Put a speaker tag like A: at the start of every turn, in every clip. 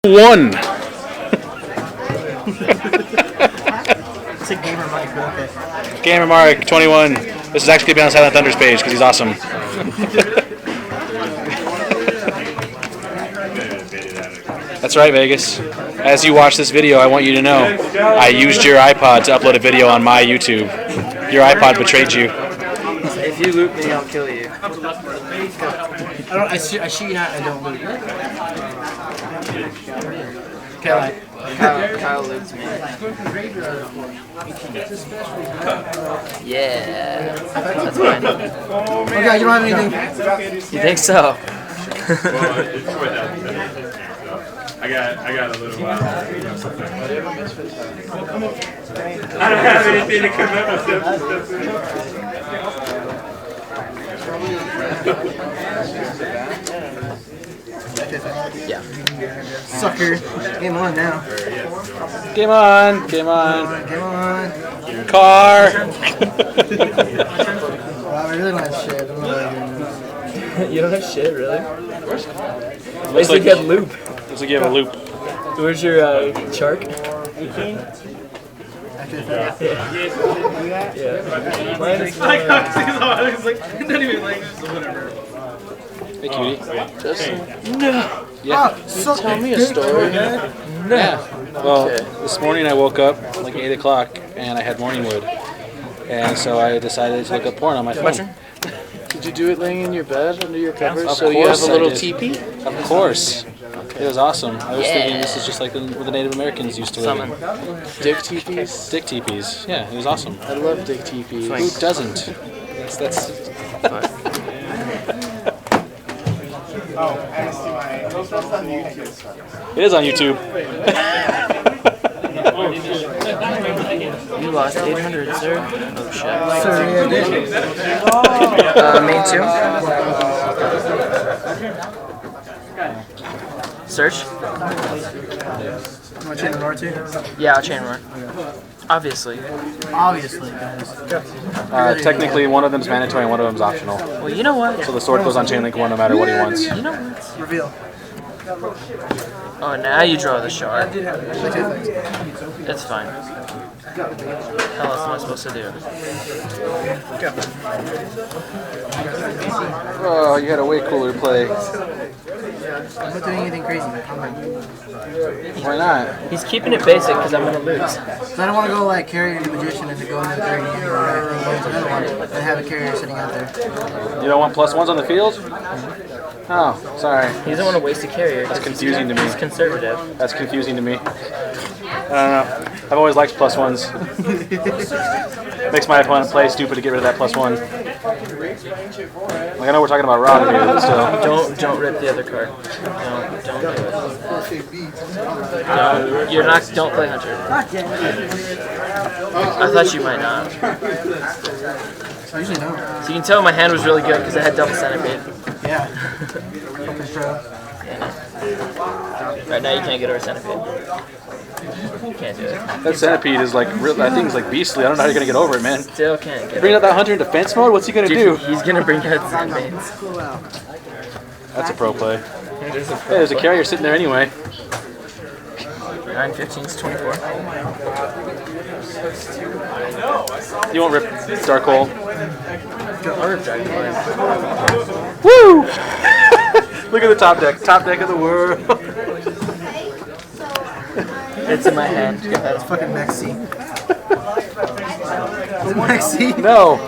A: One.
B: It's a Gamer Mike, okay.
A: Gamer Mark, 21. This is actually going to be on Silent Thunder's page because he's awesome. That's right, Vegas. As you watch this video, I want you to know I used your iPod to upload a video on my YouTube. Your iPod betrayed you.
B: If you loop me, I'll kill you. I shoot you not, I don't loop. Kyle looped me. Yeah. That's fine.
C: Okay, you don't have anything.
B: You think so?
D: I got a little while. I don't have anything to commit
B: Yeah.
C: Sucker. Game on now.
A: Game on, game on.
C: Game on.
A: Car.
C: Wow, I really don't have shit. I'm not
B: You don't have shit, really? At
A: Looks
B: least
A: like
B: you have loop.
A: Looks like you have a loop.
B: Where's your shark?
C: yeah.
B: Mine is
A: Hey, cutie.
B: just
A: Yeah.
C: Tell
B: me a story.
A: Yeah. Well, this morning I woke up like 8 o'clock and I had morning wood. And so I decided to look up porn on my phone.
B: Did you do it laying in your bed under your covers
A: Of
B: so you have a
A: course I
B: little
A: did.
B: teepee?
A: Of course. It was awesome. I was thinking this is just like what the Native Americans used to live in.
B: Dick teepees?
A: Dick teepees. Yeah, it was awesome.
B: I love dick teepees.
A: Who doesn't? That's It is on YouTube.
B: You lost 800, sir. Oh shit.
C: Sorry, I did.
B: Main 2. Search?
C: Want to chain the R2?
B: Yeah, I'll chain more. Obviously.
C: Obviously, guys.
A: Technically, one of them's mandatory and one of them's optional.
B: Well, you know what?
A: So the sword goes on chain link 1 no matter what he wants.
B: You know what?
C: Reveal.
B: Oh, now you draw the shard.
C: Say two things.
B: It's fine. What else am I supposed to do?
A: Oh, you had a way cooler play.
C: I'm not doing anything crazy.
A: Why not?
B: He's keeping it basic because I'm going to lose.
C: So I don't want to go like carrier the magician and to go into the 30 and go into another one and have a carrier sitting out there.
A: You don't want +1s on the field? Oh, sorry.
B: He doesn't want to waste a carrier.
A: That's confusing to me.
B: He's conservative.
A: That's confusing to me. I don't know. I've always liked +1s. Makes my opponent play stupid to get rid of that +1. Like I know we're talking about Rob here, but still.
B: Don't rip the other card. Don't do it. Don't play Hunter. I thought you might not.
C: I usually don't.
B: So you can tell my hand was really good because I had double centipede.
C: Yeah.
B: Right now you can't get over centipede. You can't do it.
A: That centipede is like, that thing's like beastly. I don't know how you're gonna get over it, man.
B: Still can't get
A: Bring
B: it.
A: out that hunter in defense mode? What's he gonna do?
B: He's gonna bring out his inmates.
A: That's a pro play. Hey, there's a carrier sitting there anyway.
B: 9, 15, 24.
A: You won't rip Dark Hole.
B: I'll rip Dragon Blade.
A: Woo! Look at the top deck. Top deck of the world.
B: It's in my hand. Go ahead.
C: It's fucking Maxi. Is it Maxi?
A: No.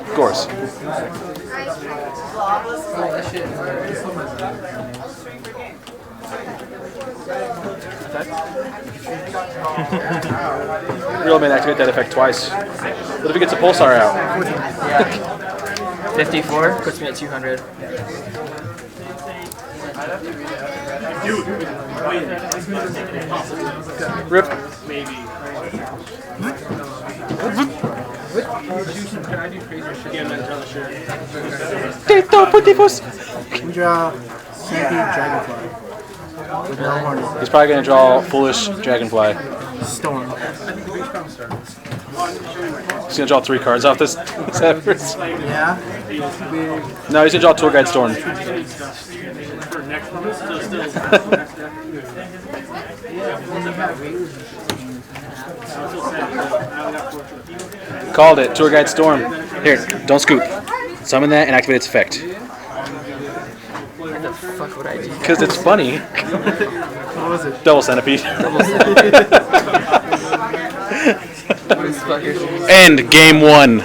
A: Of course. Real man activate that effect twice. What if he gets a pulsar out?
B: Yeah. 54 puts me at 200.
A: Rip. Tito Putifus.
C: We draw Centipede Dragonfly. With no
A: He's probably going to draw Foolish Dragonfly.
C: Storm.
A: He's gonna draw 3 cards off this effort.
C: Yeah.
A: No, he's gonna draw Tour Guide Storm. Called it. Tour Guide Storm. Here, don't scoop. Summon that and activate its effect.
B: What the fuck would I do?
A: Because it's funny.
C: What was it?
A: Double Centipede.
B: What is fuckers?
A: End game 1.